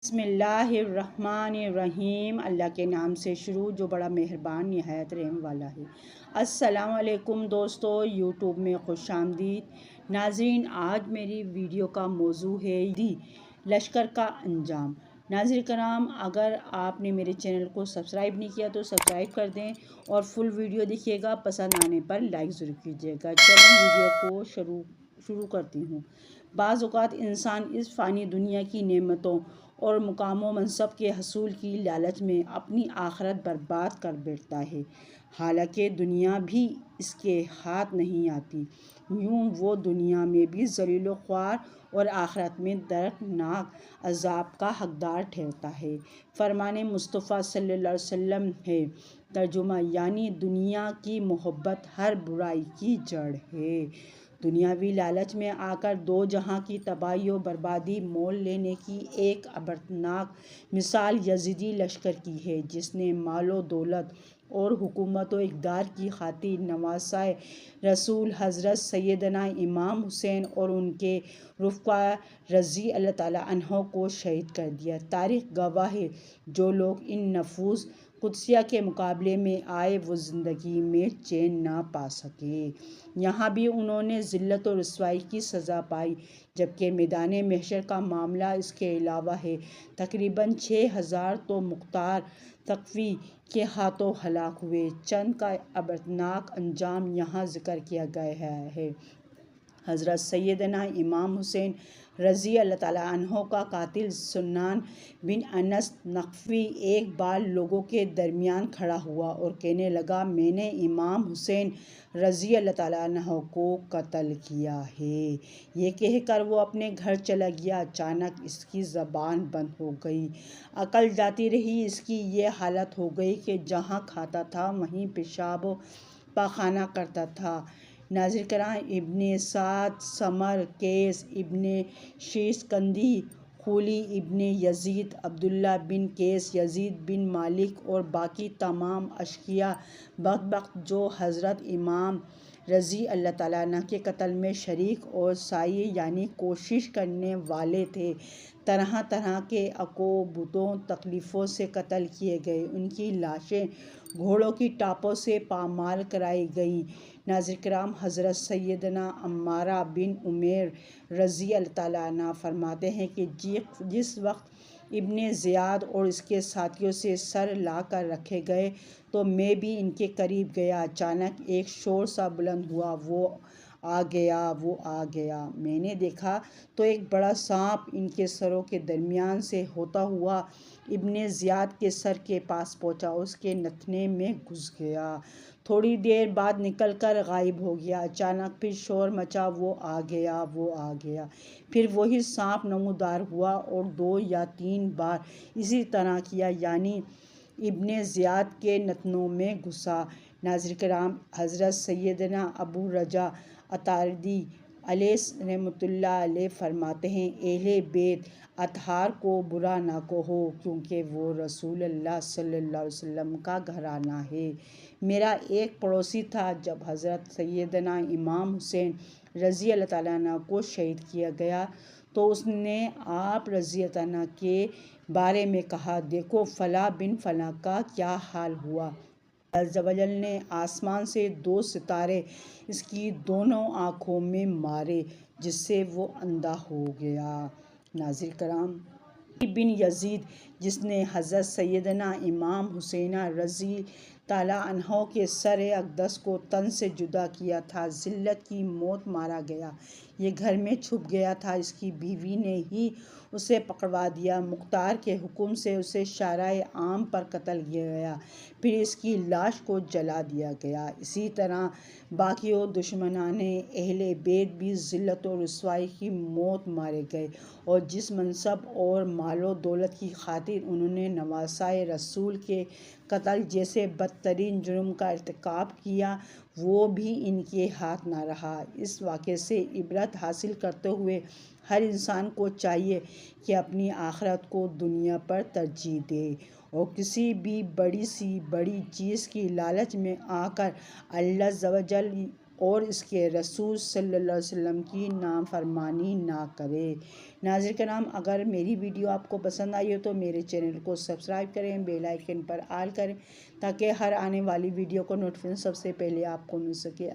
बिस्मिल्लाहिर्रहमानिर्रहीम। अल्लाह के नाम से शुरू जो बड़ा मेहरबान निहायत रहम वाला है। अस्सलाम वालेकुम दोस्तों, यूट्यूब में खुश आमदीद। नाज़रीन, आज मेरी वीडियो का मौजू है दी लश्कर का अंजाम। नाज़रीन कराम, अगर आपने मेरे चैनल को सब्सक्राइब नहीं किया तो सब्सक्राइब कर दें और फुल वीडियो देखिएगा। पसंद आने पर लाइक ज़रूर कीजिएगा। चलें वीडियो को शुरू करती हूँ। बाज़ औक़ात इंसान इस फ़ानी दुनिया की नेमतों और मुकाम मनसब के हसूल की लालच में अपनी आखिरत बर्बाद कर बैठता है, हालांकि दुनिया भी इसके हाथ नहीं आती। यूँ वो दुनिया में भी ज़लील व ख्वार और आखिरत में दर्दनाक अज़ाब का हकदार ठहरता है। फरमाने मुस्तफ़ा सल्लल्लाहु अलैहि वसल्लम है, तर्जुमा यानी दुनिया की मोहब्बत हर बुराई की जड़ है। दुनियावी लालच में आकर दो जहां की तबाही और बर्बादी मोल लेने की एक अबरनाक मिसाल यजीदी लश्कर की है, जिसने मालो दौलत और हुकूमत व इक़्तिदार की खातिर नवासाए रसूल हज़रत सैयदना इमाम हुसैन और उनके रुफ़क़ा रज़ी अल्लाह ताला अन्हों को शहीद कर दिया। तारीख़ गवाह है, जो लोग इन नफूस कुदसिया के मुकाबले में आए वो ज़िंदगी में चैन ना पा सके। यहाँ भी उन्होंने ज़िल्लत और रुसवाई की सज़ा पाई, जबकि मैदान महशर का मामला इसके अलावा है। तकरीबन 6000 तो मुख्तार तक़वी के हाथों हलाक हुए। चंद का अबरनाक अंजाम यहाँ ज़िक्र किया गया है। हज़रत सैयदना इमाम हुसैन रज़ी अल्लाह ताला अन्हो का कातिल सुन्नान बिन अनस नक़वी एक बार लोगों के दरमियान खड़ा हुआ और कहने लगा, मैंने इमाम हुसैन रज़ी अल्लाह ताला अन्हो को कत्ल किया है। ये कहकर वो अपने घर चला गया। अचानक इसकी ज़बान बंद हो गई, अकल जाती रही। इसकी ये हालत हो गई कि जहाँ खाता था वहीं पेशाब पाखाना करता था। नाज़रीन कराम, इब्ने साद, समर, कैस इब्ने शीशकंदी, खूली इब्ने यजीद, अब्दुल्ला बिन कैस, यजीद बिन मालिक और बाकी तमाम अशकिया बदबख्त जो हज़रत इमाम रज़ी अल्लाह ताला अन्हु के कत्ल में शरीक और साई यानी कोशिश करने वाले थे, तरह तरह के अकोबुतों तकलीफ़ों से कत्ल किए गए। उनकी लाशें घोड़ों की टापों से पामाल कराई गई। नाज़रीन कराम, हज़रत सैयदना अम्मारा बिन उमैर रज़ी अल्लाह ताला अन्हा फरमाते हैं कि जिस वक्त इब्ने ज़ियाद और इसके साथियों से सर ला कर रखे गए तो मैं भी इनके करीब गया। अचानक एक शोर सा बुलंद हुआ, वो आ गया, वो आ गया। मैंने देखा तो एक बड़ा सांप इनके सरों के दरमियान से होता हुआ इब्ने ज़ियाद के सर के पास पहुंचा, उसके नथने में घुस गया। थोड़ी देर बाद निकल कर गायब हो गया। अचानक फिर शोर मचा, वो आ गया, वो आ गया। फिर वही सांप नमूदार हुआ और 2 या 3 बार इसी तरह किया, यानी इब्ने ज़ियाद के नथनों में घुसा। नाज़रीन कराम, हज़रत सैयदना अबू रजा अतारदी रहमतुल्लाह अलैह फरमाते हैं, अहले बैत अतहार को बुरा ना कहो, क्योंकि वो रसूलुल्लाह सल्लल्लाहु अलैहि वसल्लम का घराना है। मेरा एक पड़ोसी था, जब हज़रत सैयदना इमाम हुसैन रज़ी अल्लाह ताला अन्हु को शहीद किया गया तो उसने आप रज़ी अल्लाह ताला के बारे में कहा, देखो फ़ला बिन फ़ला का क्या हाल हुआ। अज़्ज़वजल ने आसमान से 2 सितारे इसकी दोनों आँखों में मारे, जिससे वो अंधा हो गया। नाज़रीन कराम, बिन यजीद जिसने हज़रत सैयदना इमाम हुसैन रज़ी ताला अन्हो के सर अक़दस को तन से जुदा किया था, ज़िल्लत की मौत मारा गया। ये घर में छुप गया था। इसकी बीवी ने ही उसे पकड़वा दिया। मुख्तार के हुक्म से उसे शाराए आम पर कत्ल किया गया, फिर इसकी लाश को जला दिया गया। इसी तरह बाकी और दुश्मनाने अहले बैत भी ज़िल्लत और रुसवाई की मौत मारे गए, और जिस मनसब और मालो दौलत की खातिर उन्होंने नवासाए रसूल के कत्ल जैसे बदतरीन जुर्म का इर्तिकाब किया, वो भी इनके हाथ ना रहा। इस वाक़े से इबरत हासिल करते हुए हर इंसान को चाहिए कि अपनी आखिरत को दुनिया पर तरजीह दे और किसी भी बड़ी सी बड़ी चीज़ की लालच में आकर अल्लाह ज़वजल और इसके रसूल सल्लल्लाहु अलैहि वसल्लम की नाफरमानी ना करे। नाज़रीन कराम, अगर मेरी वीडियो आपको पसंद आई हो तो मेरे चैनल को सब्सक्राइब करें, बेल आइकन पर ऑल करें ताकि हर आने वाली वीडियो को नोटिफिकेशन सबसे पहले आपको मिल सके।